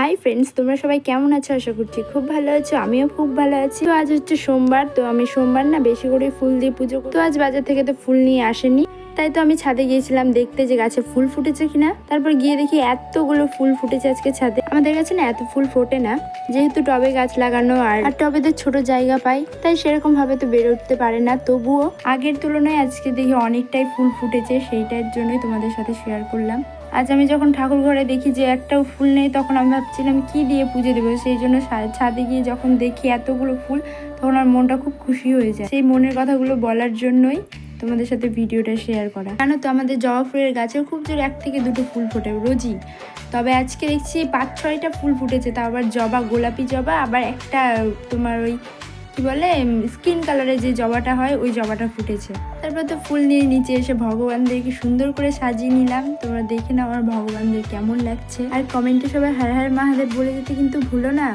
Hi friends, তোমরা সবাই কেমন আছো? আশা করছি খুব ভালো আছো। আমিও খুব ভালো আছি। তো আজ হচ্ছে সোমবার, তো আমি সোমবার না বেশি করে ফুল দিয়ে পুজো করি। তো আজ বাজার থেকে তো ফুল নিয়ে আসেনি, তাই তো আমি ছাদে গিয়েছিলাম দেখতে যে গাছে ফুল ফুটেছে কিনা। তারপর গিয়ে দেখি এতগুলো ফুল ফুটেছে আজকে ছাদে। আমাদের কাছে না এত ফুল ফোটে না, যেহেতু টবে গাছ লাগানো আর টবেতে ছোট জায়গা পাই, তাই সেরকম ভাবে তো বেড়ে উঠতে পারে না। তবুও আগের তুলনায় আজকে দেখি অনেকটাই ফুল ফুটেছে, সেইটার জন্যই তোমাদের সাথে শেয়ার করলাম। আজ আমি যখন ঠাকুর ঘরে দেখি যে একটাও ফুল নেই, তখন আমি ভাবছিলাম কি দিয়ে পুজো দেবো। সেই জন্য ছাদে গিয়ে যখন দেখি এতগুলো ফুল, তখন আমার মনটা খুব খুশি হয়ে যায়। সেই মনের কথাগুলো বলার জন্যই তোমাদের সাথে ভিডিওটা শেয়ার করা। জানো তো আমাদের জবা ফুলের গাছেও খুব জোর 1 থেকে 2টো ফুল ফোটে রোজই, তবে আজকে দেখছি 5-6টা ফুল ফুটেছে। তা আবার জবা, গোলাপি জবা, আবার একটা তোমার ওই কি বলে স্কিন কালারের যে জবাটা হয়, ওই জবাটা ফুটেছে। তারপর তো ফুল নিয়ে নিচে এসে ভগবানদেরকে সুন্দর করে সাজিয়ে নিলাম। তোমরা দেখে নাও আমার ভগবানদের কেমন লাগছে। আর কমেন্টে সবাই হর হর মহাদেব বলে দিতে কিন্তু ভুলো না।